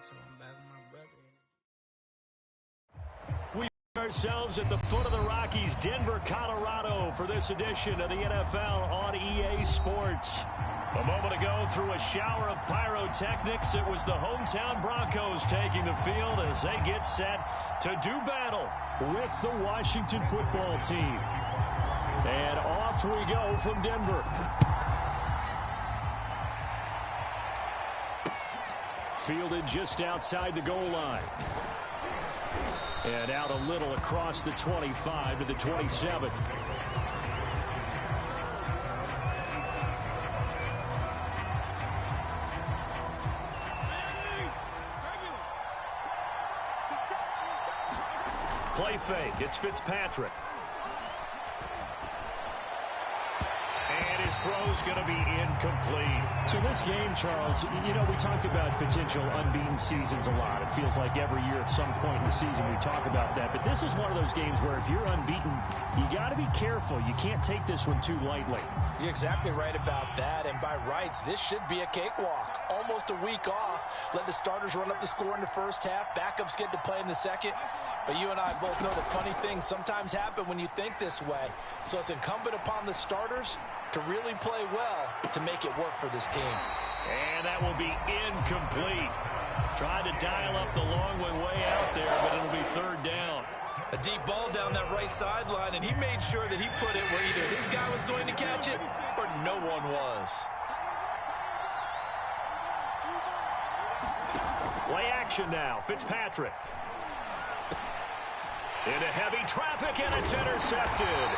So I'm back with my brother. We find ourselves at the foot of the Rockies, Denver, Colorado, for this edition of the NFL on EA Sports. A moment ago, through a shower of pyrotechnics, it was the hometown Broncos taking the field as they get set to do battle with the Washington football team. And off we go from Denver. Fielded just outside the goal line. And out a little across the 25 to the 27. Play fake. It's Fitzpatrick. And his throw's going to be incomplete. So this game, Charles, you know, we talk about potential unbeaten seasons a lot. It feels like every year at some point in the season we talk about that. But this is one of those games where if you're unbeaten, you got to be careful. You can't take this one too lightly. You're exactly right about that. And by rights, this should be a cakewalk. Almost a week off. Let the starters run up the score in the first half. Backups get to play in the second. But you and I both know the funny things sometimes happen when you think this way. So it's incumbent upon the starters to really play well to make it work for this team. And that will be incomplete. Trying to dial up the long way out there, but it'll be third down. A deep ball down that right sideline, and he made sure that he put it where either his guy was going to catch it or no one was. Play action now. Fitzpatrick. Into heavy traffic, and it's intercepted.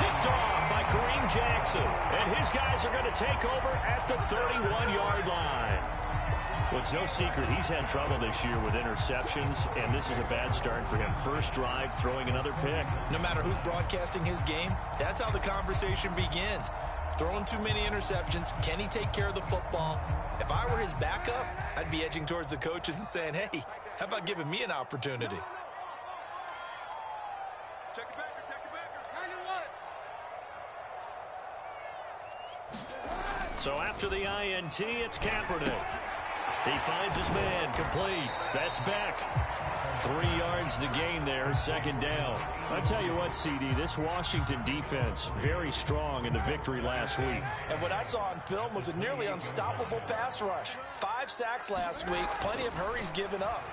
Picked off by Kareem Jackson. And his guys are going to take over at the 31-yard line. Well, it's no secret he's had trouble this year with interceptions, and this is a bad start for him. First drive, throwing another pick. No matter who's broadcasting his game, that's how the conversation begins. Throwing too many interceptions. Can he take care of the football? If I were his backup, I'd be edging towards the coaches and saying, hey, how about giving me an opportunity? Check it back. So after the INT, it's Kaepernick. He finds his man, complete. That's Beck. 3 yards the gain there, second down. I tell you what, CD, this Washington defense, very strong in the victory last week. And what I saw on film was a nearly unstoppable pass rush. 5 sacks last week, plenty of hurries given up.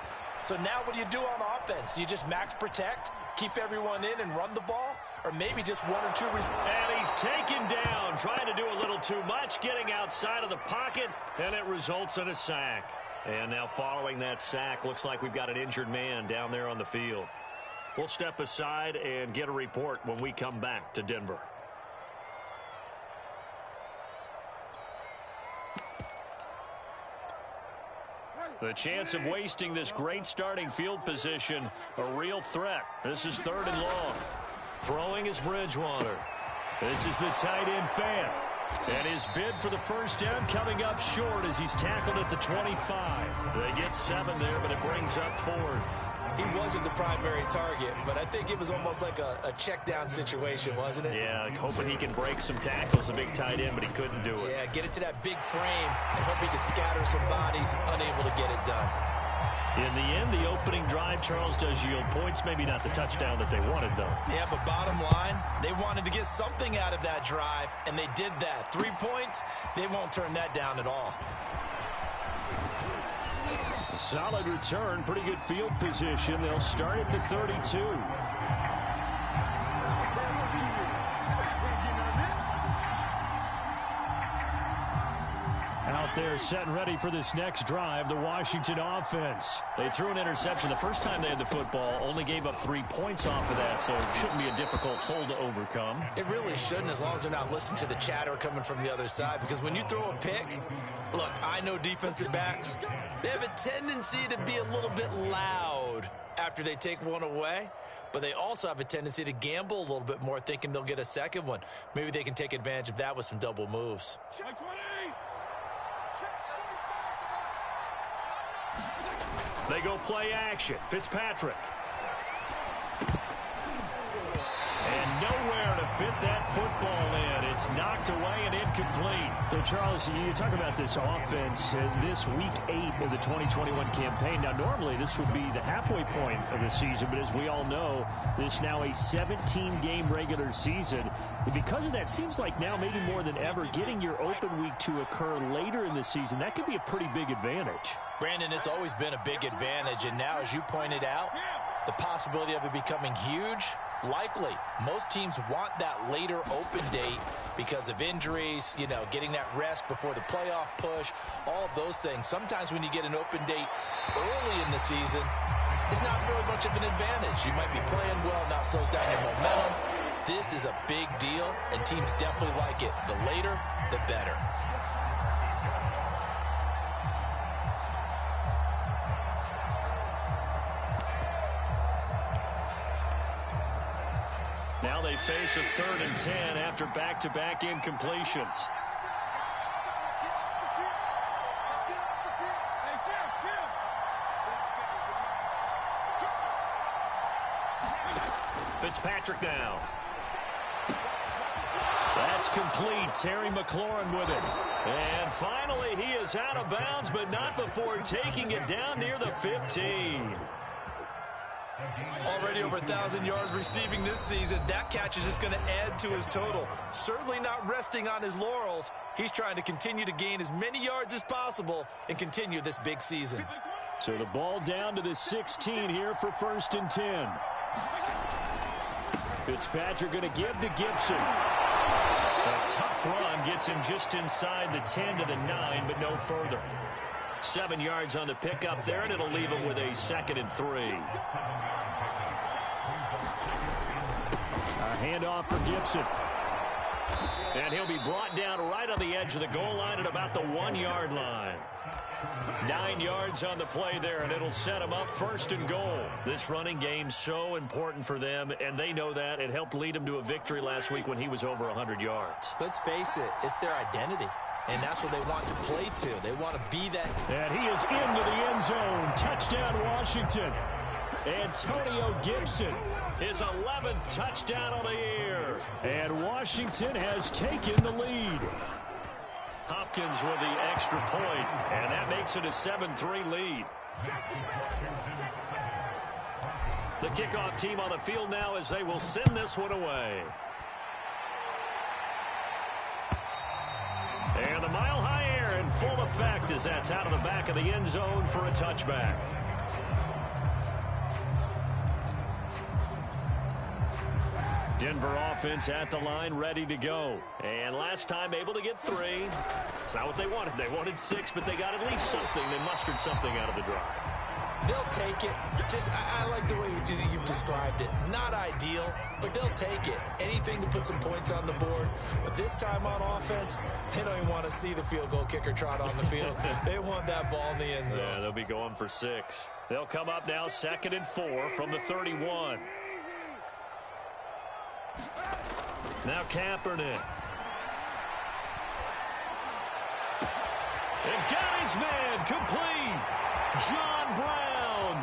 So now what do you do on offense? You just max protect, keep everyone in and run the ball? Or maybe just 1 or 2 And he's taken down, trying to do a little too much, getting outside of the pocket, and it results in a sack. And now following that sack, looks like we've got an injured man down there on the field. We'll step aside and get a report when we come back to Denver. The chance of wasting this great starting field position, a real threat. This is 3rd and long. Throwing is Bridgewater. This is the tight end Fant. And his bid for the first down coming up short as he's tackled at the 25. They get 7 there, but it brings up 4th. He wasn't the primary target, but I think it was almost like a check down situation, wasn't it? Yeah, hoping he can break some tackles, a big tight end, but he couldn't do it. Yeah, get it to that big frame and hope he could scatter some bodies, unable to get it done. In the end, the opening drive, Charles, does yield points. Maybe not the touchdown that they wanted, though. Yeah, but bottom line, they wanted to get something out of that drive, and they did that. 3 points, they won't turn that down at all. A solid return, pretty good field position. They'll start at the 32. Out there set and ready for this next drive, the Washington offense. They threw an interception the first time they had the football, only gave up 3 points off of that, so it shouldn't be a difficult hole to overcome. It really shouldn't, as long as they're not listening to the chatter coming from the other side, because when you throw a pick, look, I know defensive backs, they have a tendency to be a little bit loud after they take one away, but they also have a tendency to gamble a little bit more, thinking they'll get a second one. Maybe they can take advantage of that with some double moves. Check 20. They go play action. Fitzpatrick. And nowhere to fit that football in. It's knocked away and incomplete. So, Charles, you talk about this offense this week 8 of the 2021 campaign. Now, normally this would be the halfway point of the season, but as we all know, this is now a 17-game regular season. And because of that, seems like now maybe more than ever, getting your open week to occur later in the season, that could be a pretty big advantage. Brandon, it's always been a big advantage, and now, as you pointed out, the possibility of it becoming huge, likely. Most teams want that later open date because of injuries, you know, getting that rest before the playoff push, all of those things. Sometimes when you get an open date early in the season, it's not very much of an advantage. You might be playing well, not slows down your momentum. This is a big deal, and teams definitely like it. The later, the better. Now they face a 3rd and 10 after back-to-back incompletions. Fitzpatrick now. That's complete. Terry McLaurin with it. And finally, he is out of bounds, but not before taking it down near the 15. Already over 1,000 yards receiving this season. That catch is just going to add to his total. Certainly not resting on his laurels. He's trying to continue to gain as many yards as possible and continue this big season. So the ball down to the 16 here for 1st and 10. Fitzpatrick going to give to Gibson. A tough run gets him just inside the 10 to the 9, but no further. 7 yards on the pickup there, and it'll leave him with a 2nd and 3. A handoff for Gibson. And he'll be brought down right on the edge of the goal line at about the 1-yard line. 9 yards on the play there, and it'll set them up 1st and goal. This running game's so important for them, and they know that. It helped lead them to a victory last week when he was over 100 yards. Let's face it, it's their identity. And that's what they want to play to. They want to be that. And he is into the end zone. Touchdown, Washington. Antonio Gibson. His 11th touchdown on the year. And Washington has taken the lead. Hopkins with the extra point, and that makes it a 7-3 lead. The kickoff team on the field now as they will send this one away. And the mile-high air in full effect as that's out of the back of the end zone for a touchback. Denver offense at the line, ready to go. And last time able to get 3. It's not what they wanted. They wanted 6, but they got at least something. They mustered something out of the drive. They'll take it. Just, I like the way you've described it. Not ideal, but they'll take it. Anything to put some points on the board. But this time on offense, they don't even want to see the field goal kicker trot on the field. They want that ball in the end zone. Yeah, they'll be going for 6. They'll come up now 2nd and 4 from the 31. Now Kaepernick. And got his man complete. John Brown.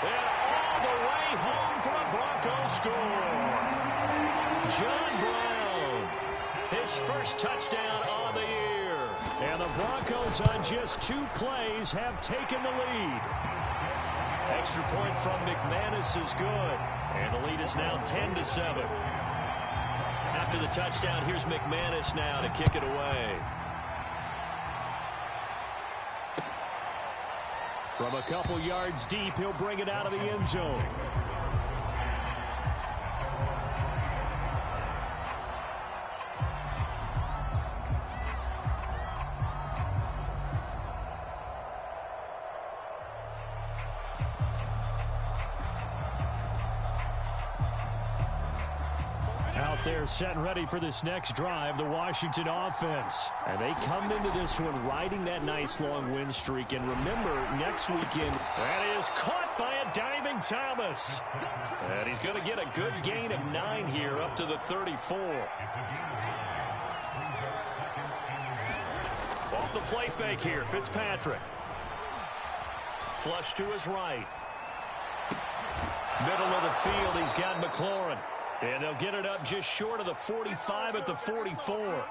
And all the way home for a Broncos score. John Brown. His first touchdown on the year. And the Broncos on just 2 plays have taken the lead. Extra point from McManus is good. And the lead is now 10-7. After the touchdown, here's McManus now to kick it away. From a couple yards deep, he'll bring it out of the end zone. They're set and ready for this next drive, the Washington offense. And they come into this one riding that nice long win streak. And remember, next weekend, that is caught by a diving Thomas. And he's going to get a good gain of 9 here up to the 34. Off the play fake here, Fitzpatrick. Flush to his right. Middle of the field, he's got McLaurin. And they'll get it up just short of the 45 at the 44.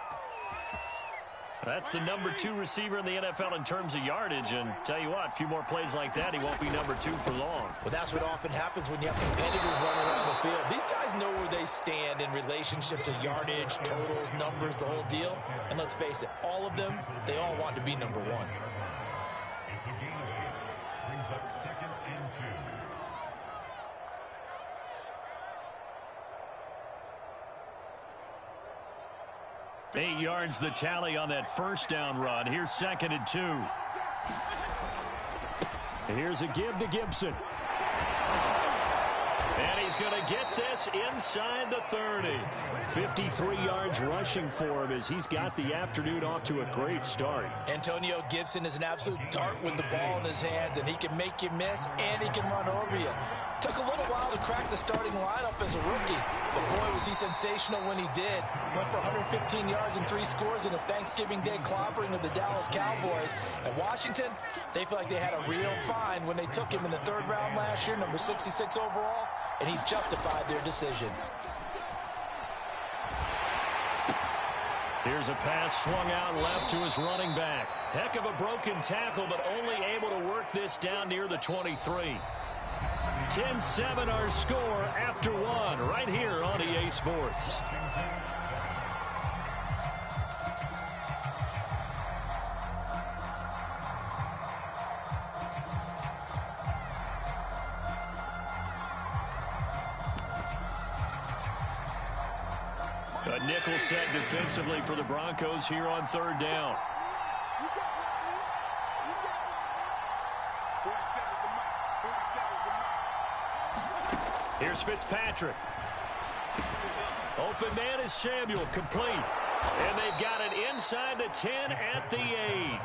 That's the number 2 receiver in the NFL in terms of yardage. And tell you what, a few more plays like that, he won't be number 2 for long. Well, that's what often happens when you have competitors running around the field. These guys know where they stand in relationship to yardage, totals, numbers, the whole deal. And let's face it, all of them, they all want to be number 1. Brings up 2nd and 2. 8 yards the tally on that first down run. Here's 2nd and 2. And here's a give to Gibson. And he's going to get this inside the 30. 53 yards rushing for him as he's got the afternoon off to a great start. Antonio Gibson is an absolute dart with the ball in his hands, and he can make you miss, and he can run over you. Took a little while to crack the starting lineup as a rookie, but boy, was he sensational when he did. Went for 115 yards and 3 scores in a Thanksgiving Day clobbering of the Dallas Cowboys. And Washington, they feel like they had a real find when they took him in the 3rd round last year, number 66 overall, and he justified their decision. Here's a pass swung out left to his running back. Heck of a broken tackle, but only able to work this down near the 23. 10-7 our score after 1 right here on EA Sports. A nickel set defensively for the Broncos here on 3rd down. Here's Fitzpatrick. Open man is Samuel, complete. And they've got it inside the 10 at the 8.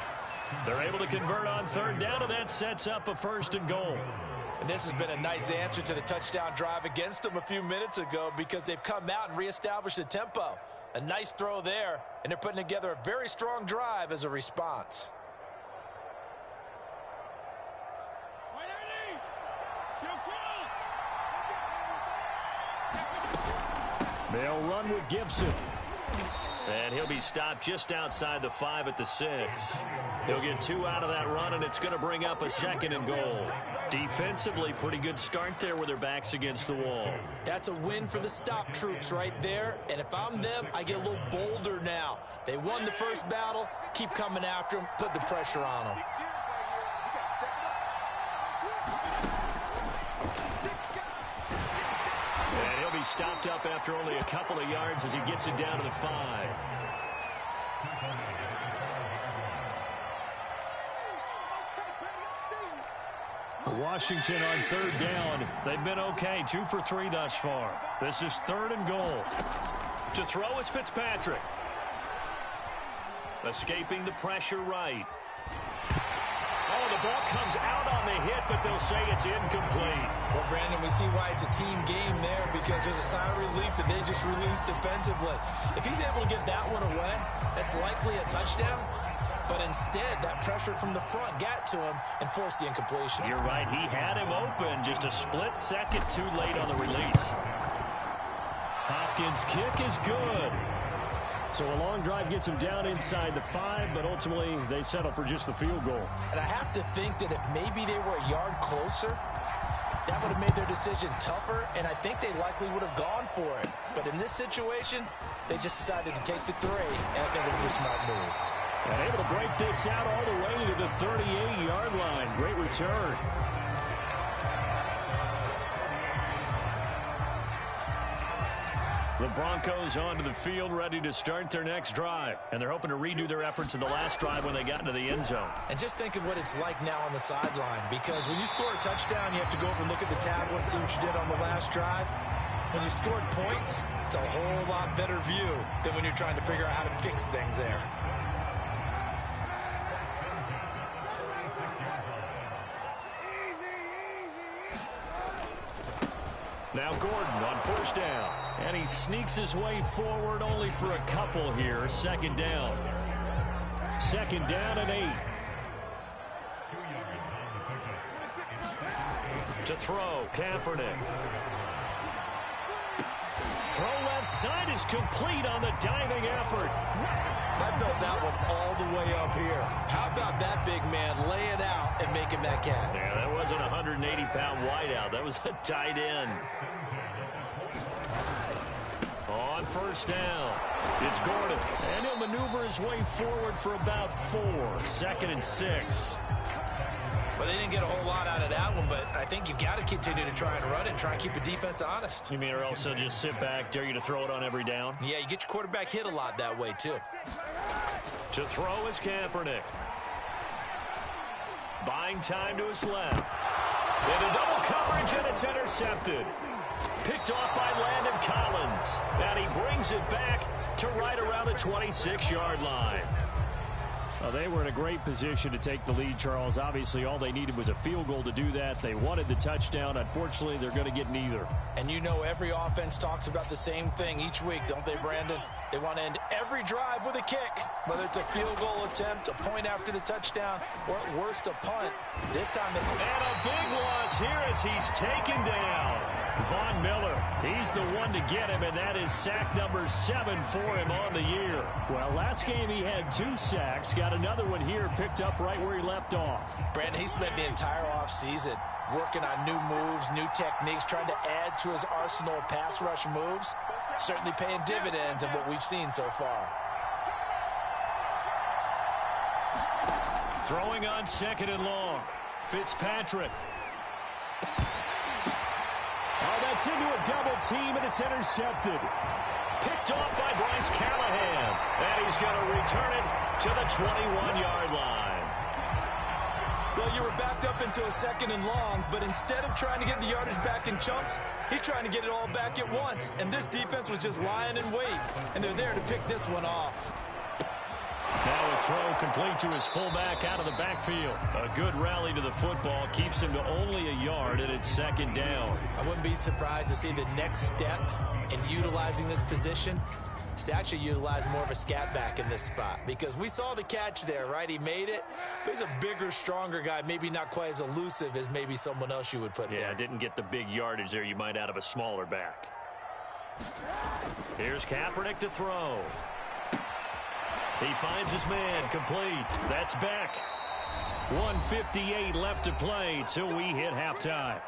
They're able to convert on 3rd down, and that sets up a 1st and goal. And this has been a nice answer to the touchdown drive against them a few minutes ago because they've come out and reestablished the tempo. A nice throw there, and they're putting together a very strong drive as a response. They'll run with Gibson. And he'll be stopped just outside the 5 at the 6. He'll get 2 out of that run, and it's going to bring up a 2nd and goal. Defensively, pretty good start there with their backs against the wall. That's a win for the stop troops right there. And if I'm them, I get a little bolder now. They won the first battle. Keep coming after them. Put the pressure on them. And he'll be stopped up after only a couple of yards as he gets it down to the 5. Washington on 3rd down. They've been okay, 2 for 3 thus far. This is 3rd and goal. To throw is Fitzpatrick. Escaping the pressure right. Oh, the ball comes out on the hit, but they'll say it's incomplete. Well, Brandon, we see why it's a team game there because there's a sigh of relief that they just released defensively. If he's able to get that one away, that's likely a touchdown. But instead, that pressure from the front got to him and forced the incompletion. You're right. He had him open. Just a split second too late on the release. Hopkins' kick is good. So a long drive gets him down inside the 5, but ultimately they settle for just the field goal. And I have to think that if maybe they were a yard closer, that would have made their decision tougher, and I think they likely would have gone for it. But in this situation, they just decided to take the 3, and I think it was a smart move. And able to break this out all the way to the 38-yard line. Great return. The Broncos onto the field, ready to start their next drive. And they're hoping to redo their efforts in the last drive when they got into the end zone. And just think of what it's like now on the sideline, because when you score a touchdown, you have to go over and look at the tablet and see what you did on the last drive. When you scored points, it's a whole lot better view than when you're trying to figure out how to fix things there. Now Gordon on 1st down. And he sneaks his way forward only for a couple here. 2nd down. 2nd down and 8. To throw, Kaepernick. Throw left side is complete on the diving effort. I felt that one all the way up here. How about that big man laying out and making that catch? Yeah, that wasn't a 180-pound wideout. That was a tight end. On first down, it's Gordon. And he'll maneuver his way forward for about 4. 2nd and 6. Well, they didn't get a whole lot out of that one, but I think you've got to continue to try and run it and try and keep the defense honest. You mean or else they'll just sit back, dare you to throw it on every down? Yeah, you get your quarterback hit a lot that way, too. To throw is Kaepernick. Buying time to his left. Into double coverage, and it's intercepted. Picked off by Landon Collins. And he brings it back to right around the 26-yard line. Well, they were in a great position to take the lead, Charles. Obviously, all they needed was a field goal to do that. They wanted the touchdown. Unfortunately, they're going to get neither. And you know every offense talks about the same thing each week, don't they, Brandon? They want to end every drive with a kick, whether it's a field goal attempt, a point after the touchdown, or at worst, a punt. This time, and a big loss here as he's taken down. Von Miller, he's the one to get him, and that is sack number 7 for him on the year. Well, last game he had 2 sacks. Got another one here, picked up right where he left off. Brandon, he spent the entire offseason working on new moves, new techniques, trying to add to his arsenal of pass rush moves. Certainly paying dividends in what we've seen so far. Throwing on 2nd and long. Fitzpatrick. Oh, that's into a double team, and it's intercepted. Picked off by Bryce Callahan. And he's going to return it to the 21-yard line. Well, you were backed up into a 2nd and long, but instead of trying to get the yardage back in chunks, he's trying to get it all back at once. And this defense was just lying in wait, and they're there to pick this one off. Now a throw complete to his fullback out of the backfield. A good rally to the football keeps him to only a yard, and it's 2nd down. I wouldn't be surprised to see the next step in utilizing this position is to actually utilize more of a scat back in this spot, because we saw the catch there, right? He made it, but he's a bigger, stronger guy, maybe not quite as elusive as maybe someone else you would put there. Yeah, didn't get the big yardage there you might out of a smaller back. Here's Kaepernick to throw. He finds his man, complete. That's Beck. 1:58 left to play till we hit halftime.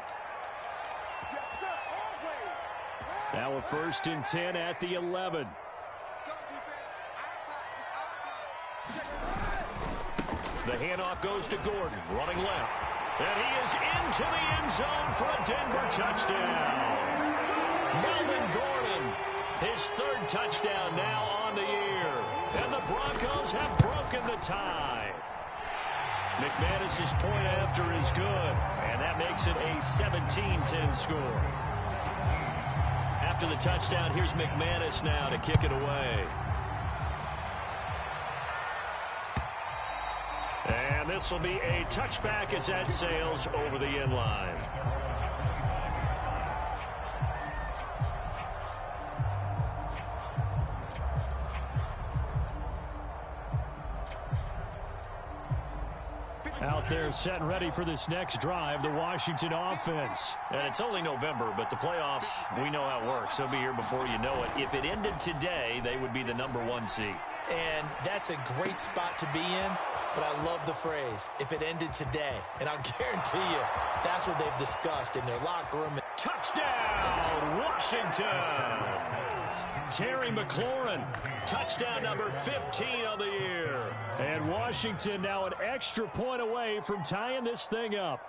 Now a 1st and 10 at the 11. The handoff goes to Gordon, running left. And he is into the end zone for a Denver touchdown. Melvin Gordon, his 3rd touchdown now on the year. And the Broncos have broken the tie. McManus's point after is good, and that makes it a 17-10 score. After the touchdown, here's McManus now to kick it away. And this will be a touchback as that sails over the end line. Out there set and ready for this next drive, the Washington offense. And it's only November, but the playoffs, we know how it works. They'll be here before you know it. If it ended today, they would be the number 1 seed. And that's a great spot to be in, but I love the phrase, if it ended today. And I'll guarantee you, that's what they've discussed in their locker room. Touchdown, Washington! Terry McLaurin, touchdown number 15 of the year. And Washington now an extra point away from tying this thing up.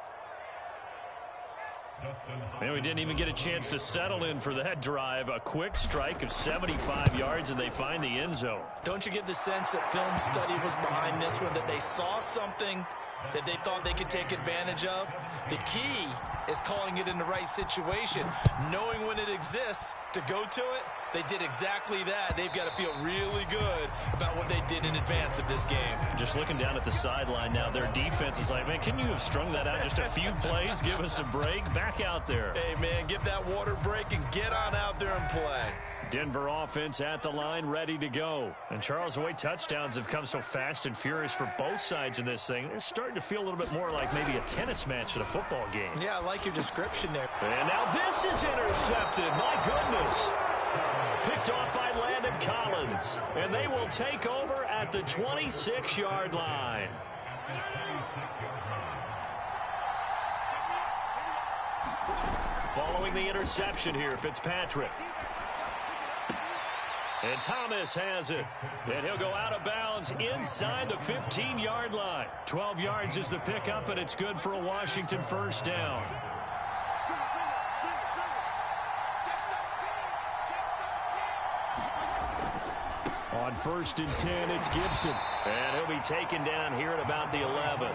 And we didn't even get a chance to settle in for that drive. A quick strike of 75 yards, and they find the end zone. Don't you get the sense that film study was behind this one, that they saw something that they thought they could take advantage of? The key is calling it in the right situation, knowing when it exists to go to it. They did exactly that. They've got to feel really good about what they did in advance of this game. Just looking down at the sideline now, their defense is like, man, can you have strung that out just a few plays? Give us a break. Back out there. Hey, man, give that water break and get on out there and play. Denver offense at the line, ready to go. And Charles, the way touchdowns have come so fast and furious for both sides in this thing, it's starting to feel a little bit more like maybe a tennis match at a football game. Yeah, I like your description there. And now this is intercepted. My goodness. Picked off by Landon Collins. And they will take over at the 26-yard line. Following the interception here, Fitzpatrick. And Thomas has it. And he'll go out of bounds inside the 15-yard line. 12 yards is the pickup, and it's good for a Washington first down. On 1st and 10, it's Gibson. And he'll be taken down here at about the 11.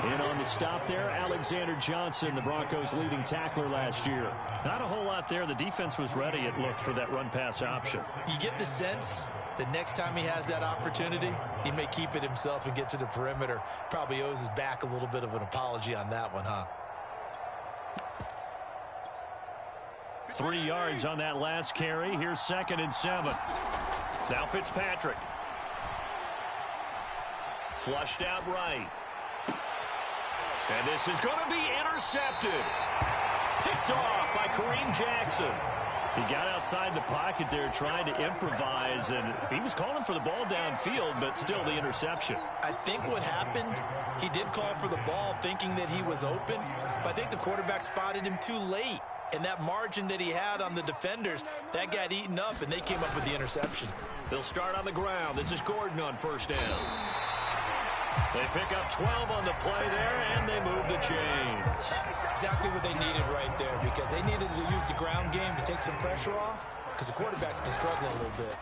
In on the stop there, Alexander Johnson, the Broncos' leading tackler last year. Not a whole lot there. The defense was ready, it looked, for that run-pass option. You get the sense that next time he has that opportunity, he may keep it himself and get to the perimeter. Probably owes his back a little bit of an apology on that one, huh? 3 yards on that last carry. Here's 2nd and 7. Now Fitzpatrick. Flushed out right. And this is going to be intercepted. Picked off by Kareem Jackson. He got outside the pocket there trying to improvise, and he was calling for the ball downfield, but still the interception. I think what happened, he did call for the ball thinking that he was open, but I think the quarterback spotted him too late. And that margin that he had on the defenders, that got eaten up, and they came up with the interception. They'll start on the ground. This is Gordon on first down. They pick up 12 on the play there, and they move the chains. Exactly what they needed right there, because they needed to use the ground game to take some pressure off, because the quarterback's been struggling a little bit.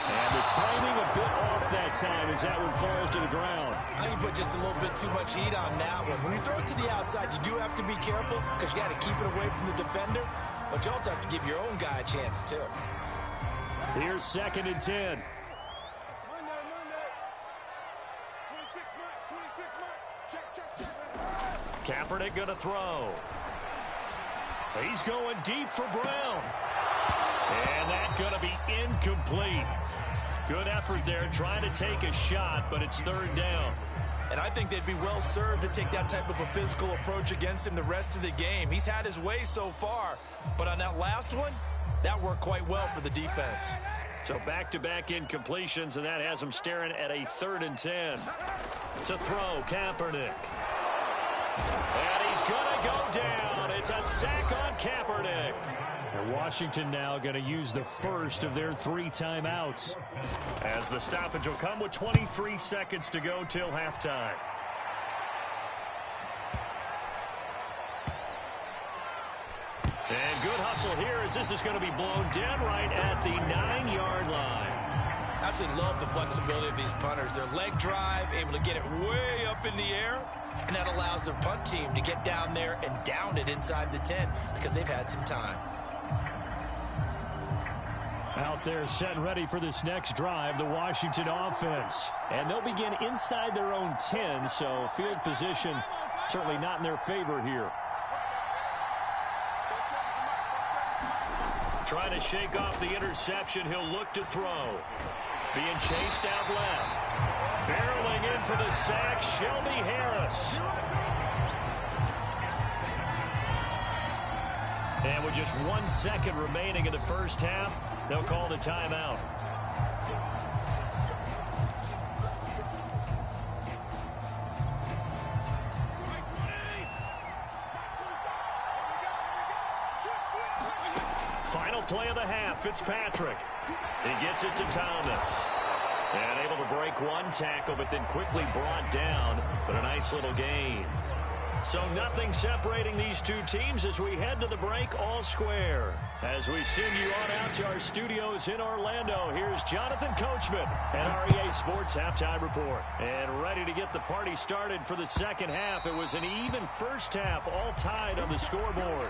And the timing a bit off that time as that one falls to the ground. I think you put just a little bit too much heat on that one. When you throw it to the outside, you do have to be careful, because you got to keep it away from the defender, but you also have to give your own guy a chance, too. Here's 2nd and 10. Kaepernick going to throw. He's going deep for Brown. And that's going to be incomplete. Good effort there trying to take a shot, but it's 3rd down. And I think they'd be well served to take that type of a physical approach against him the rest of the game. He's had his way so far, but on that last one, that worked quite well for the defense. So back-to-back incompletions, and that has him staring at a 3rd and 10. To throw, Kaepernick. And he's going to go down. It's a sack on Kaepernick. And Washington now going to use the first of their 3 timeouts. As the stoppage will come with 23 seconds to go till halftime. And good hustle here as this is going to be blown down right at the 9-yard line. Absolutely love the flexibility of these punters. Their leg drive, able to get it way up in the air, and that allows their punt team to get down there and down it inside the 10 because they've had some time. Out there set and ready for this next drive, the Washington offense. And they'll begin inside their own 10, so field position certainly not in their favor here. Trying to shake off the interception. He'll look to throw. Being chased out left. Barreling in for the sack, Shelby Harris. And with just 1 second remaining in the first half, they'll call the timeout. Final play of the half, Fitzpatrick. He gets it to Thomas. And able to break one tackle, but then quickly brought down. But a nice little gain. So nothing separating these two teams as we head to the break, all square. As we send you on out to our studios in Orlando, here's Jonathan Coachman at REA Sports Halftime Report. And ready to get the party started for the second half. It was an even first half, all tied on the scoreboard.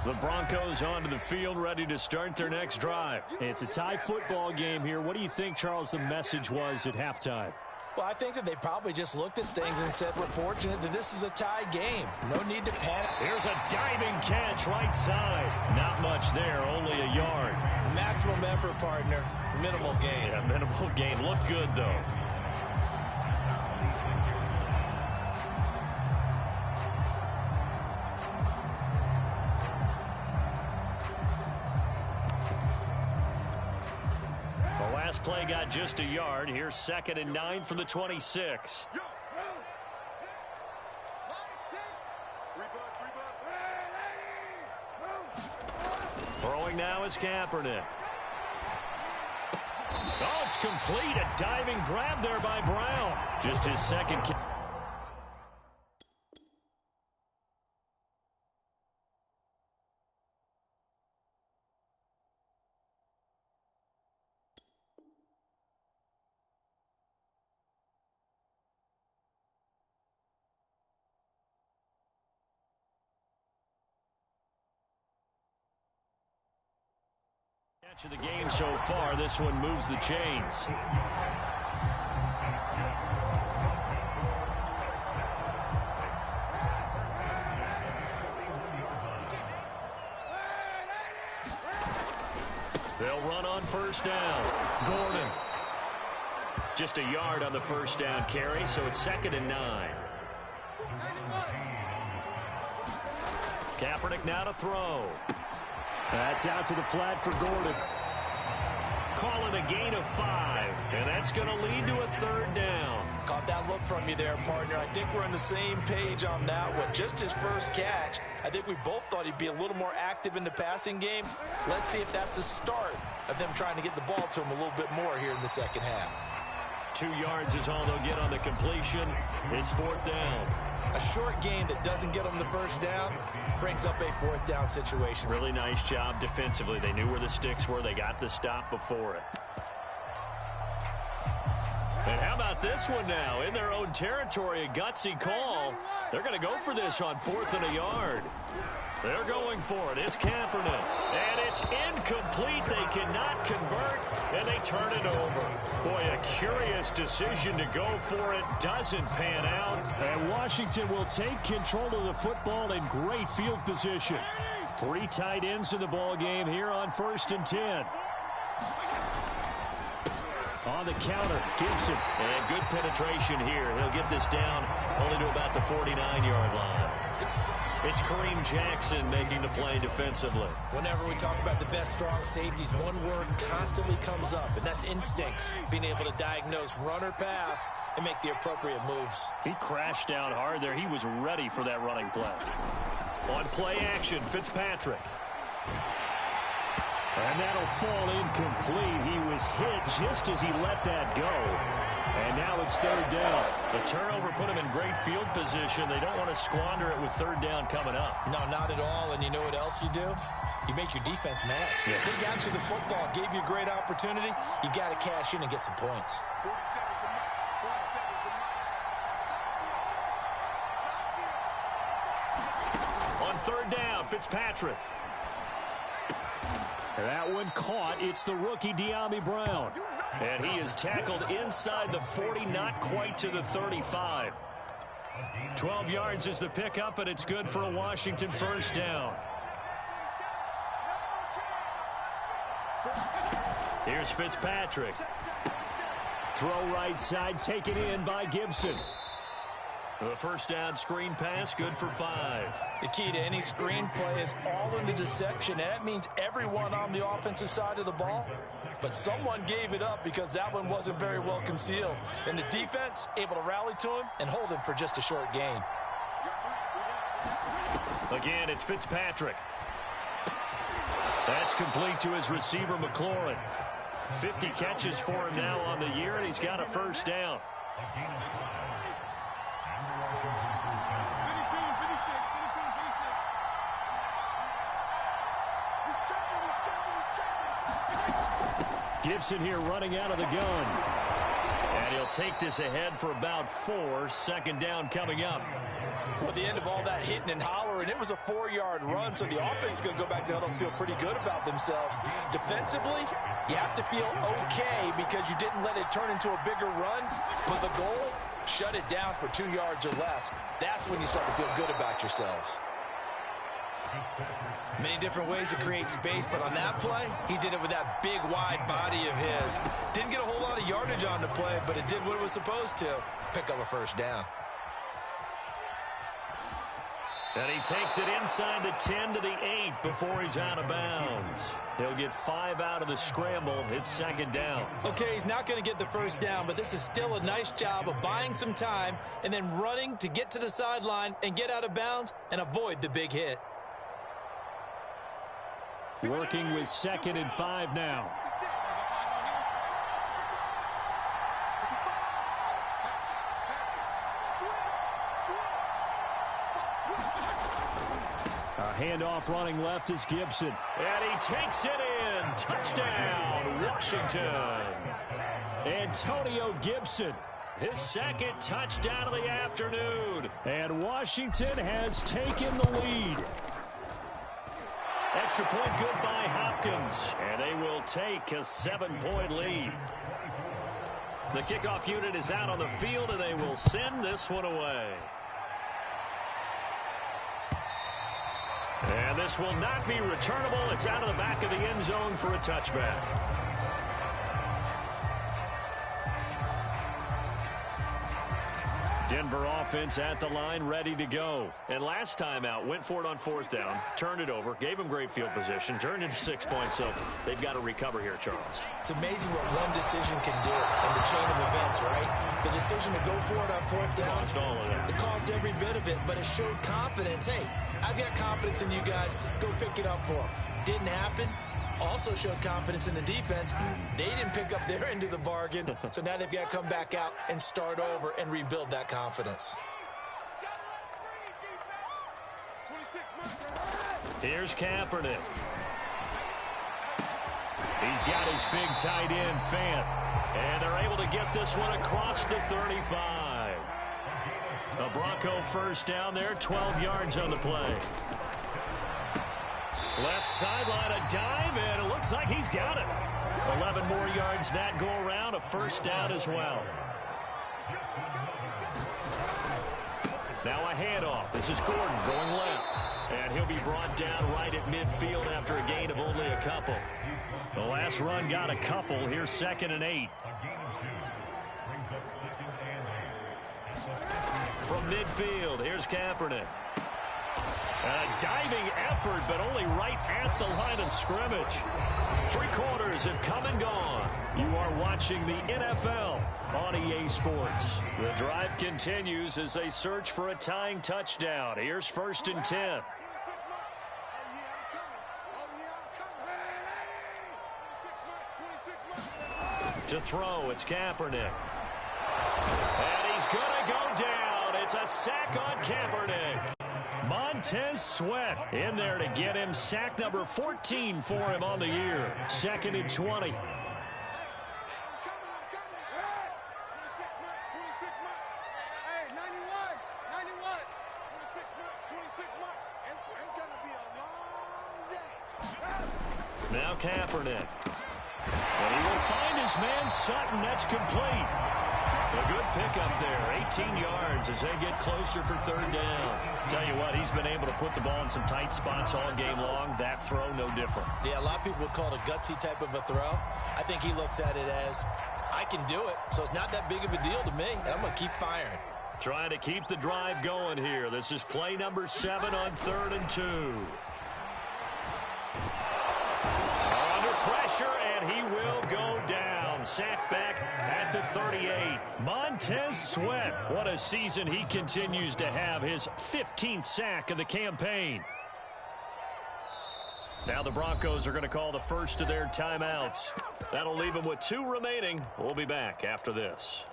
The Broncos onto the field, ready to start their next drive. It's a tie football game here. What do you think, Charles, the message was at halftime? Well, I think that they probably just looked at things and said, we're fortunate that this is a tie game. No need to panic. Here's a diving catch right side. Not much there, only a yard. Maximum effort, partner. Minimal gain. Yeah, minimal gain. Looked good, though. last play got just a yard. Here's 2nd and 9 from the 26. Throwing now is Kaepernick. Oh, it's complete. A diving grab there by Brown. Just his second. Catch of the game so far. This one moves the chains. They'll run on first down. Gordon. Just a yard on the first down carry, so it's 2nd and 9. Kaepernick now to throw. That's out to the flat for Gordon. Call it a gain of 5, and that's going to lead to a 3rd down. Caught that look from you there, partner. I think we're on the same page on that one. Just his first catch. I think we both thought he'd be a little more active in the passing game. Let's see if that's the start of them trying to get the ball to him a little bit more here in the second half. 2 yards is all they'll get on the completion. It's 4th down. A short gain that doesn't get them the first down brings up a 4th down situation. Really nice job defensively. They knew where the sticks were. They got the stop before it. And how about this one now? In their own territory, a gutsy call. They're going to go for this on 4th and a yard. They're going for it. It's Kaepernick. And it's incomplete. They cannot convert, and they turn it over. Boy, a curious decision to go for it. Doesn't pan out. And Washington will take control of the football in great field position. 3 tight ends in the ball game here on 1st and 10. On the counter, Gibson. And good penetration here. He'll get this down only to about the 49-yard line. It's Kareem Jackson making the play defensively. Whenever we talk about the best strong safeties, one word constantly comes up, and that's instincts. Being able to diagnose run or pass and make the appropriate moves. He crashed down hard there. He was ready for that running play. On play action, Fitzpatrick. And that'll fall incomplete. He was hit just as he let that go. And now it's 3rd down. The turnover put him in great field position. They don't want to squander it with 3rd down coming up. No, not at all. And you know what else you do? You make your defense mad. Yeah. They got you the football, gave you a great opportunity. You got to cash in and get some points. On 3rd down, Fitzpatrick. That one caught. It's the rookie De'Ami Brown. And he is tackled inside the 40, not quite to the 35. 12 yards is the pickup, and it's good for a Washington first down. Here's Fitzpatrick. Throw right side, taken in by Gibson. The first down screen pass, good for 5. The key to any screen play is all in the deception, and that means everyone on the offensive side of the ball. But someone gave it up because that one wasn't very well concealed. And the defense able to rally to him and hold him for just a short gain. Again, it's Fitzpatrick. That's complete to his receiver, McLaurin. 50 catches for him now on the year, and he's got a first down. Gibson here running out of the gun. And he'll take this ahead for about 4. 2nd down coming up. Well, the end of all that hitting and hollering, it was a 4-yard run, so the offense is going to go back there and feel pretty good about themselves. Defensively, you have to feel okay because you didn't let it turn into a bigger run, but the goal, shut it down for 2 yards or less. That's when you start to feel good about yourselves. Many different ways to create space, but on that play, he did it with that big, wide body of his. Didn't get a whole lot of yardage on the play, but it did what it was supposed to. Pick up a first down. And he takes it inside the 10 to the 8 before he's out of bounds. He'll get 5 out of the scramble. It's second down. Okay, he's not going to get the first down, but this is still a nice job of buying some time and then running to get to the sideline and get out of bounds and avoid the big hit. Working with 2nd and 5 now. Handoff running left is Gibson. And he takes it in. Touchdown, Washington. Antonio Gibson. His second touchdown of the afternoon. And Washington has taken the lead. Extra point good by Hopkins. And they will take a 7-point lead. The kickoff unit is out on the field, and they will send this one away. And this will not be returnable. It's out of the back of the end zone for a touchback. Denver offense at the line, ready to go. And last time out, went for it on 4th down, turned it over, gave them great field position, turned into 6 points. So they've got to recover here, Charles. It's amazing what one decision can do in the chain of events, right? The decision to go for it on 4th down. Caused all of that. It caused every bit of it, but it showed confidence. Hey, I've got confidence in you guys. Go pick it up for them. Didn't happen. Also showed confidence in the defense. They didn't pick up their end of the bargain, so now they've got to come back out and start over and rebuild that confidence. Here's Kaepernick. He's got his big tight end, Fant. And they're able to get this one across the 35. A Bronco first down there, 12 yards on the play. Left sideline, a dive, and it looks like he's got it. 11 more yards that go around, a first down as well. Now a handoff. This is Gordon going left. And he'll be brought down right at midfield after a gain of only a couple. The last run got a couple. Here's 2nd and 8. From midfield, here's Kaepernick. A diving effort, but only right at the line of scrimmage. 3 quarters have come and gone. You are watching the NFL on EA Sports. The drive continues as they search for a tying touchdown. Here's 1st and 10. To throw, it's Kaepernick. And he's going to go down. It's a sack on Kaepernick. Montez Sweat in there to get him sack number 14 for him on the year. 2nd and 20. Now Kaepernick. And he will find his man Sutton. That's complete. A good pickup there. 18 yards as they get closer for 3rd down. Tell you what, he's been able to put the ball in some tight spots all game long. That throw, no different. Yeah, a lot of people would call it a gutsy type of a throw. I think he looks at it as, I can do it, so it's not that big of a deal to me, and I'm going to keep firing. Trying to keep the drive going here. This is play number 7 on 3rd and 2. Under pressure, and he will go down. Sack back at the 38. Montez Sweat. What a season he continues to have. His 15th sack of the campaign. Now the Broncos are going to call the first of their timeouts. That'll leave them with 2 remaining. We'll be back after this.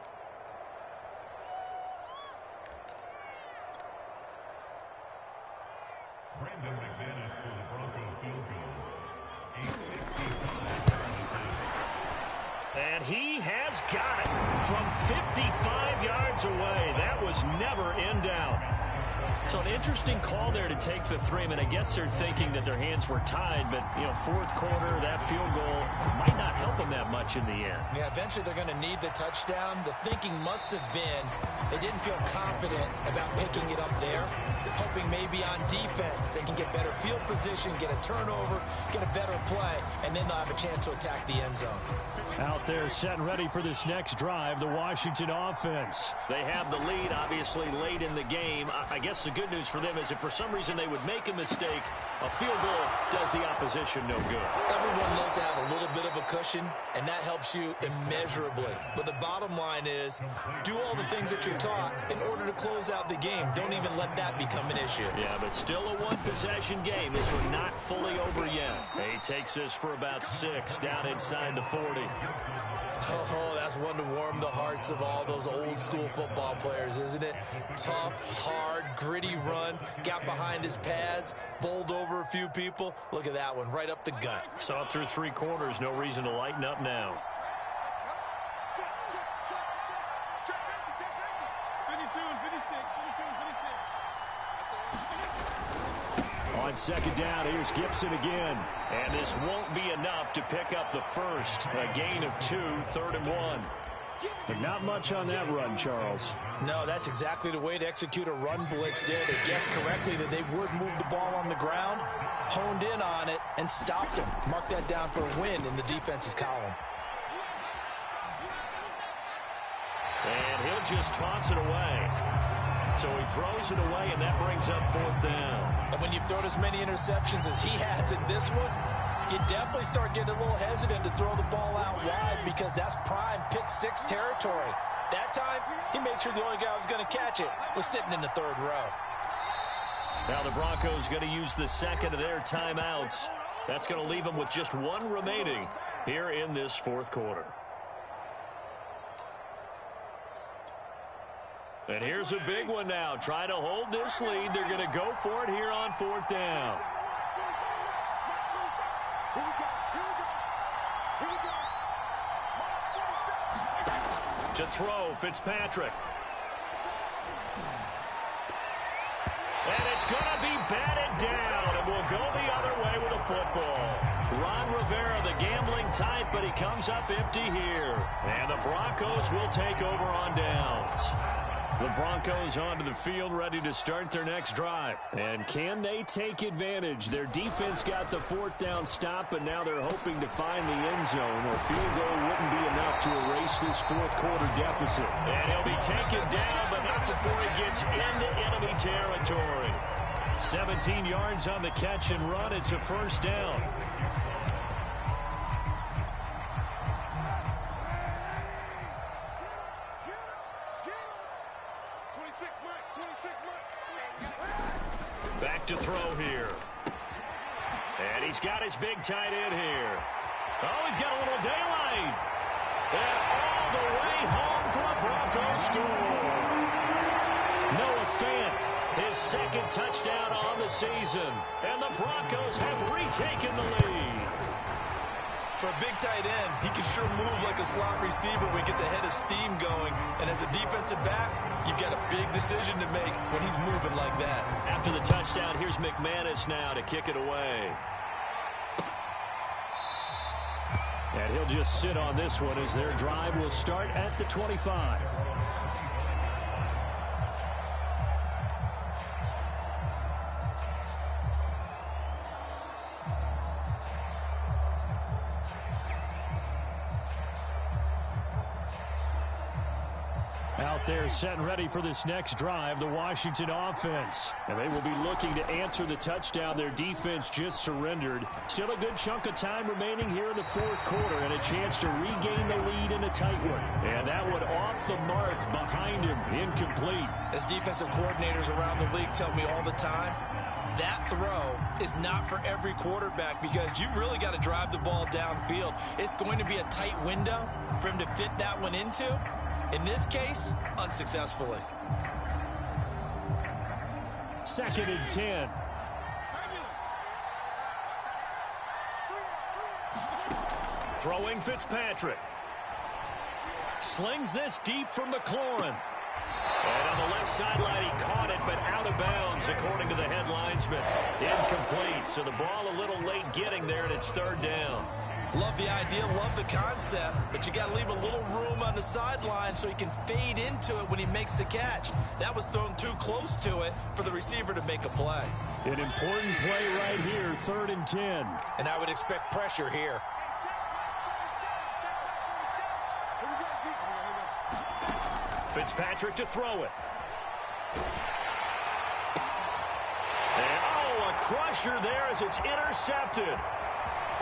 And he has got it from 55 yards away. That was never in doubt. So an interesting call there to take the 3. I mean, I guess they're thinking that their hands were tied, but, you know, 4th quarter, that field goal might not help them that much in the end. Yeah, eventually they're going to need the touchdown. The thinking must have been they didn't feel confident about picking it up there, hoping maybe on defense they can get better field position, get a turnover, get a better play, and then they'll have a chance to attack the end zone. Out there set and ready for this next drive, the Washington offense. They have the lead, obviously, late in the game. I guess the good news for them is if for some reason they would make a mistake, a field goal does the opposition no good. Everyone loves to have a little bit of a cushion, and that helps you immeasurably. But the bottom line is, do all the things that you're taught in order to close out the game. Don't even let that become an issue. Yeah, but still a one-possession game. This one not fully over yet. He takes this for about 6 down inside the 40. Oh, that's one to warm the hearts of all those old-school football players, isn't it? Tough, hard, gritty run, got behind his pads, bowled over a few people. Look at that one, right up the gut. So up through 3 quarters, no reason to lighten up now. On second down, here's Gibson again. And this won't be enough to pick up the first. A gain of 2, 3rd and 1. But not much on that run, Charles. No, that's exactly the way to execute a run blitz there. They guessed correctly that they would move the ball on the ground, honed in on it, and stopped him. Mark that down for a win in the defense's column. And he'll just toss it away. So he throws it away, and that brings up 4th down. And when you've thrown as many interceptions as he has in this one, you definitely start getting a little hesitant to throw the ball out wide because that's prime pick-6 territory. That time, he made sure the only guy who was going to catch it was sitting in the 3rd row. Now the Broncos going to use the second of their timeouts. That's going to leave them with just 1 remaining here in this 4th quarter. And here's a big one now. Trying to hold this lead. They're going to go for it here on 4th down. To throw, Fitzpatrick. And it's going to be batted down, and we'll go the other way with a football. Ron Rivera, the gambling type, but he comes up empty here. And the Broncos will take over on downs. The Broncos onto the field, ready to start their next drive. And can they take advantage? Their defense got the 4th down stop, but now they're hoping to find the end zone. A field goal wouldn't be enough to erase this 4th quarter deficit. And he'll be taken down, but not before he gets into enemy territory. 17 yards on the catch and run. It's a 1st down. Back to throw here. And he's got his big tight end here. Oh, he's got a little daylight. And all the way home for a Broncos score. Noah Fant, his 2nd touchdown on the season. And the Broncos have retaken the lead. For a big tight end, he can sure move like a slot receiver when he gets a head of steam going. And as a defensive back, you've got a big decision to make when he's moving like that. After the touchdown, here's McManus now to kick it away. And he'll just sit on this one as their drive will start at the 25. Out there set and ready for this next drive, the Washington offense. And they will be looking to answer the touchdown their defense just surrendered. Still a good chunk of time remaining here in the 4th quarter and a chance to regain the lead in a tight one. And that one off the mark behind him, incomplete. As defensive coordinators around the league tell me all the time, that throw is not for every quarterback because you've really got to drive the ball downfield. It's going to be a tight window for him to fit that one into. In this case, unsuccessfully. 2nd and 10. Throwing Fitzpatrick. Slings this deep from McLaurin. And on the left sideline, he caught it, but out of bounds, according to the head linesman. Incomplete, so the ball a little late getting there, and it's 3rd down. Love the idea, love the concept, but you got to leave a little room on the sideline so he can fade into it when he makes the catch. That was thrown too close to it for the receiver to make a play. An important play right here, 3rd and 10. And I would expect pressure here. Fitzpatrick to throw it. crusher there as it's intercepted.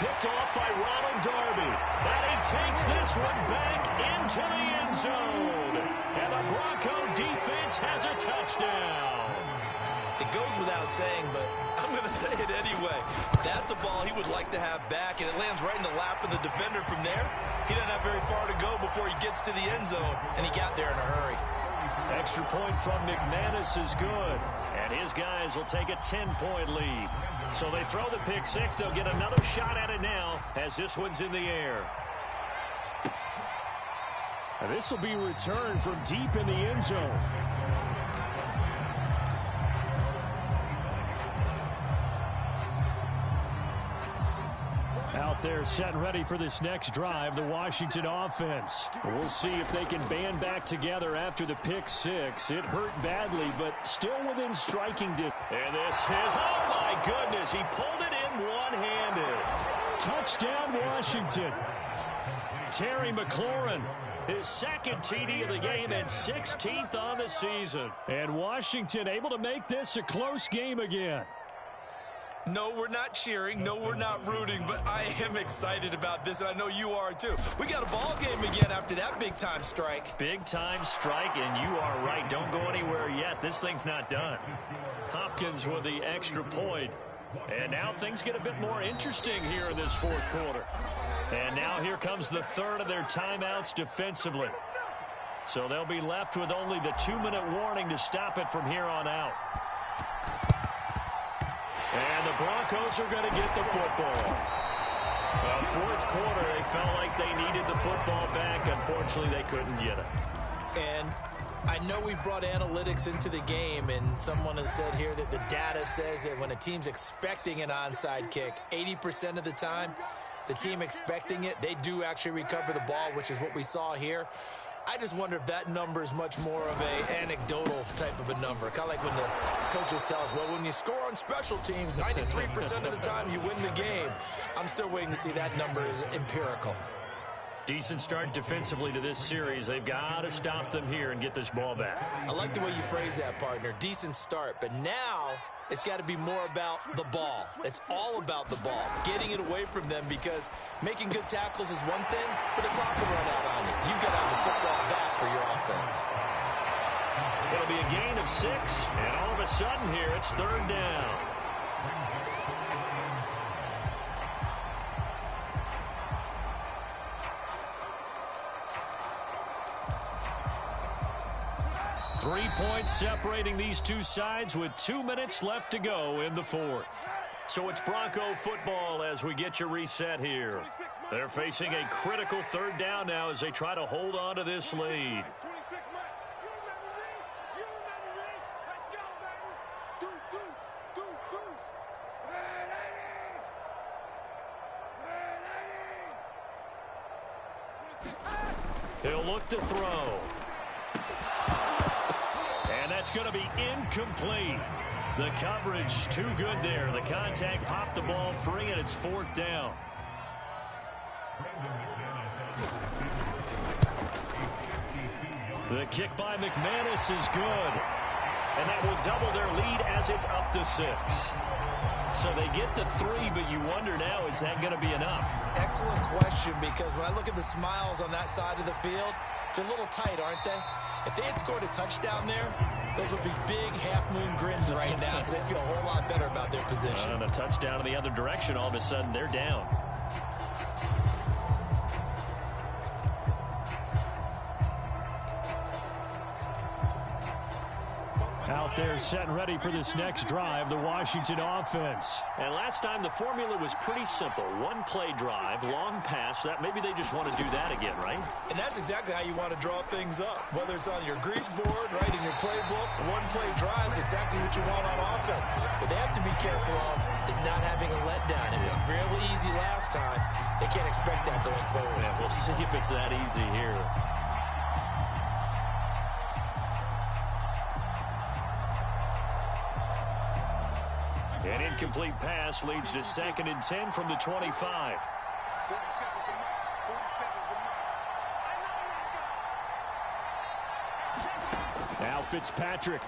Picked off by Ronald Darby. And he takes this one back into the end zone. And the Bronco defense has a touchdown. It goes without saying, but I'm going to say it anyway. That's a ball he would like to have back, and it lands right in the lap of the defender from there. He doesn't have very far to go before he gets to the end zone, and he got there in a hurry. Extra point from McManus is good. And his guys will take a 10-point lead. So they throw the pick six. They'll get another shot at it now as this one's in the air. And this will be returned from deep in the end zone. Out there set and ready for this next drive, the Washington offense. We'll see if they can band back together after the pick six. It hurt badly, but still within striking distance. And this is, oh my goodness, he pulled it in one-handed. Touchdown, Washington. Terry McLaurin, his second TD of the game and 16th on the season. And Washington able to make this a close game again. No, we're not cheering. No, we're not rooting, but I am excited about this, and I know you are too. We got a ball game again after that big-time strike. Big-time strike, and you are right. Don't go anywhere yet. This thing's not done. Hopkins with the extra point. And now things get a bit more interesting here in this fourth quarter. And now here comes the third of their timeouts defensively. So they'll be left with only the 2-minute warning to stop it from here on out. And the Broncos are going to get the football. Well, fourth quarter, they felt like they needed the football back. Unfortunately, they couldn't get it. And I know we brought analytics into the game, and someone has said here that the data says that when a team's expecting an onside kick, 80% of the time, the team expecting it, they do actually recover the ball, which is what we saw here. I just wonder if that number is much more of a anecdotal type of a number. Kind of like when the coaches tell us, well, when you score on special teams, 93% of the time you win the game. I'm still waiting to see that number is empirical. Decent start defensively to this series. They've got to stop them here and get this ball back. I like the way you phrase that, partner. Decent start, but now it's got to be more about the ball. It's all about the ball, getting it away from them, because making good tackles is one thing, but the clock will run out on you. You've got to have the football back for your offense. It'll be a gain of 6, and all of a sudden here it's third down. Three points separating these two sides with 2 minutes left to go in the fourth. So it's Bronco football as we get you reset here. They're facing a critical third down now as they try to hold on to this lead. He'll look to throw. And that's going to be incomplete. The coverage too good there. The contact popped the ball free, and it's fourth down. The kick by McManus is good. And that will double their lead as it's up to 6. So they get to 3, but you wonder now, is that going to be enough? Excellent question, because when I look at the smiles on that side of the field, they're a little tight, aren't they? If they had scored a touchdown there, those would be big half-moon grins right now, because they'd feel a whole lot better about their position. And a touchdown in the other direction, all of a sudden they're down. Out there set and ready for this next drive, the Washington offense. And last time the formula was pretty simple. One play drive, long pass. That maybe they just want to do that again, right? And that's exactly how you want to draw things up. Whether it's on your grease board, right, in your playbook, one play drive is exactly what you want on offense. What they have to be careful of is not having a letdown. It was real easy last time. They can't expect that going forward. Yeah, we'll see if it's that easy here. An incomplete pass leads to 2nd and 10 from the 25. Now Fitzpatrick.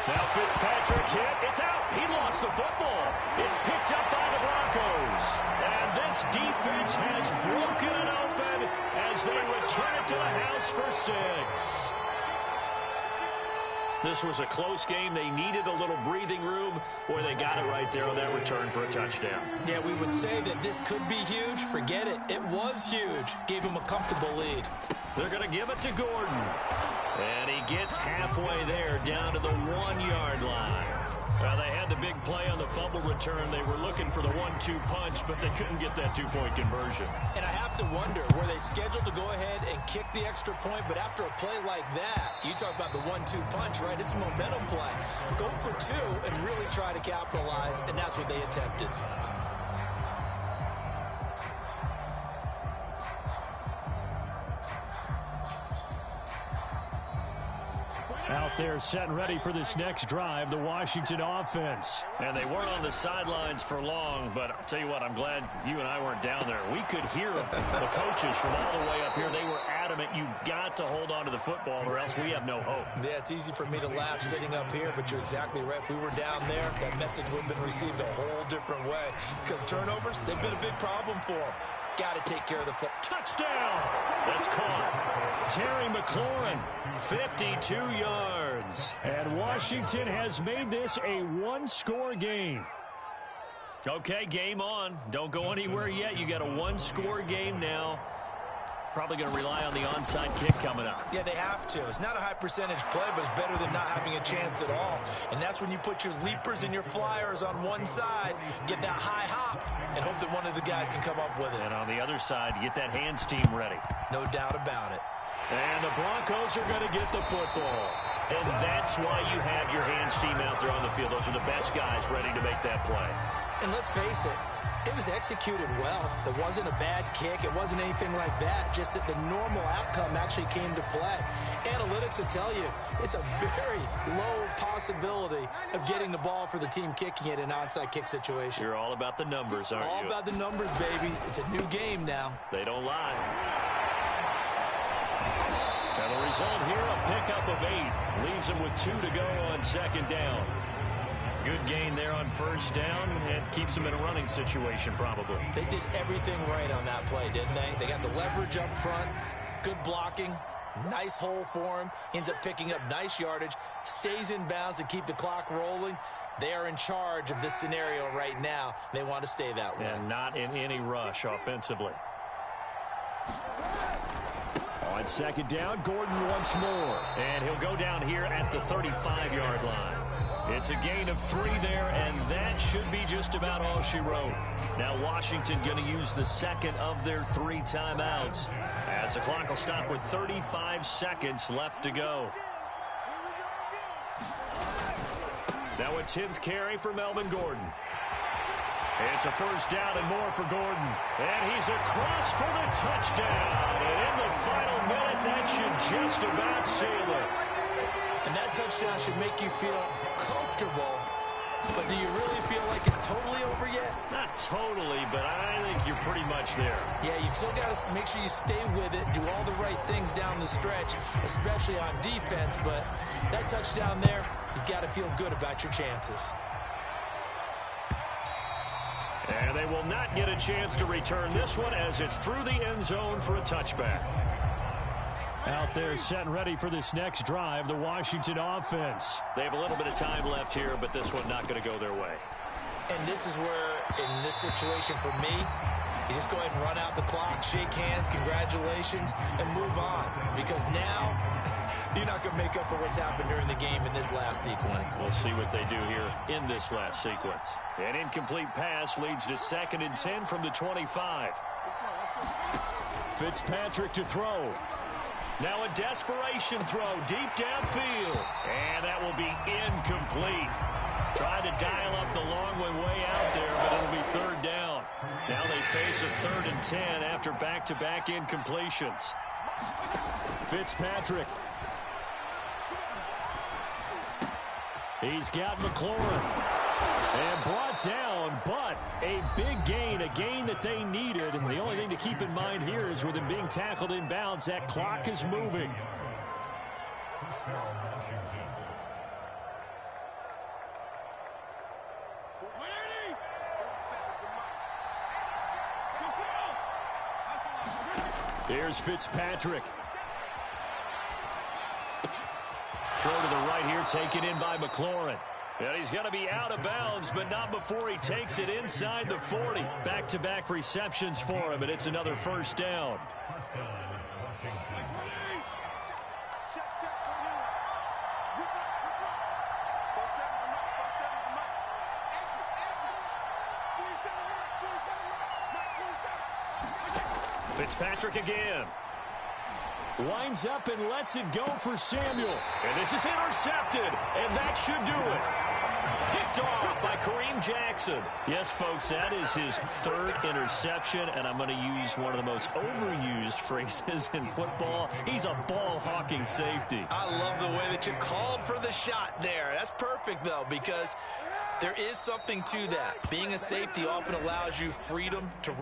Now Fitzpatrick hit. It's out. He lost the football. It's picked up by the Broncos. And this defense has broken it open as they return it to the house for 6. This was a close game. They needed a little breathing room, or they got it right there on that return for a touchdown. Yeah, we would say that this could be huge. Forget it. It was huge. Gave him a comfortable lead. They're going to give it to Gordon. And he gets halfway there, down to the 1-yard line. Well, they had the big play on the fumble return. They were looking for the 1-2 punch, but they couldn't get that 2-point conversion. And I have to wonder, were they scheduled to go ahead and kick the extra point? But after a play like that, you talk about the 1-2 punch, right? It's a momentum play. Go for 2 and really try to capitalize, and that's what they attempted. Out there set and ready for this next drive, the Washington offense. And they weren't on the sidelines for long, but I'll tell you what, I'm glad you and I weren't down there. We could hear the coaches from all the way up here. They were adamant, you've got to hold on to the football or else we have no hope. Yeah, it's easy for me to laugh sitting up here, but you're exactly right. If we were down there, that message would have been received a whole different way. Because turnovers, they've been a big problem for them. Got to take care of the football. Touchdown! That's caught. Terry McLaurin, 52 yards. And Washington has made this a one-score game. Okay, game on. Don't go anywhere yet. You got a one-score game now. Probably going to rely on the onside kick coming up. Yeah, they have to. It's not a high percentage play, but it's better than not having a chance at all. And that's when you put your leapers and your flyers on one side, get that high hop, and hope that one of the guys can come up with it. And on the other side, get that hands team ready. No doubt about it. And the Broncos are going to get the football. And that's why you have your hands team out there on the field. Those are the best guys ready to make that play. And let's face it, it was executed well. It wasn't a bad kick. It wasn't anything like that. Just that the normal outcome actually came to play. Analytics will tell you it's a very low possibility of getting the ball for the team kicking it in an onside kick situation. You're all about the numbers, aren't you? All about the numbers, baby. It's a new game now. They don't lie. And the result here, a pickup of 8. Leaves them with 2 to go on second down. Good gain there on first down, and keeps them in a running situation probably. They did everything right on that play, didn't they? They got the leverage up front, good blocking, nice hole for him, ends up picking up nice yardage, stays in bounds to keep the clock rolling. They are in charge of this scenario right now. They want to stay that way. And not in any rush offensively. On second down, Gordon once more. And he'll go down here at the 35-yard line. It's a gain of 3 there, and that should be just about all she wrote. Now Washington going to use the second of their 3 timeouts, as the clock will stop with 35 seconds left to go. Now a 10th carry for Melvin Gordon. It's a first down and more for Gordon. And he's across for the touchdown. And in the final minute, that should just about seal it. And that touchdown should make you feel comfortable. But do you really feel like it's totally over yet? Not totally, but I think you're pretty much there. Yeah, you've still got to make sure you stay with it, do all the right things down the stretch, especially on defense. But that touchdown there, you've got to feel good about your chances. And they will not get a chance to return this one as it's through the end zone for a touchback. Out there set and ready for this next drive, the Washington offense. They have a little bit of time left here, but this one not going to go their way. And this is where, in this situation for me, you just go ahead and run out the clock, shake hands, congratulations, and move on. Because now, you're not going to make up for what's happened during the game in this last sequence. We'll see what they do here in this last sequence. An incomplete pass leads to 2nd and 10 from the 25. Fitzpatrick to throw. Now a desperation throw deep downfield. And that will be incomplete. Tried to dial up the long way out there, but it'll be 3rd down. Now they face a 3rd and 10 after back-to-back incompletions. Fitzpatrick. He's got McLaurin. And brought down, but a big gain, a gain that they needed. And the only thing to keep in mind here is with him being tackled in bounds, that clock is moving. Here's Fitzpatrick. Throw to the right here, taken in by McLaurin. And he's going to be out of bounds, but not before he takes it inside the 40. Back-to-back receptions for him, and it's another first down. Fitzpatrick again. Winds up and lets it go for Samuel. And this is intercepted, and that should do it. Picked off by Kareem Jackson. Yes, folks, that is his third interception, and I'm going to use one of the most overused phrases in football. He's a ball-hawking safety. I love the way that you called for the shot there. That's perfect, though, because there is something to that. Being a safety often allows you freedom to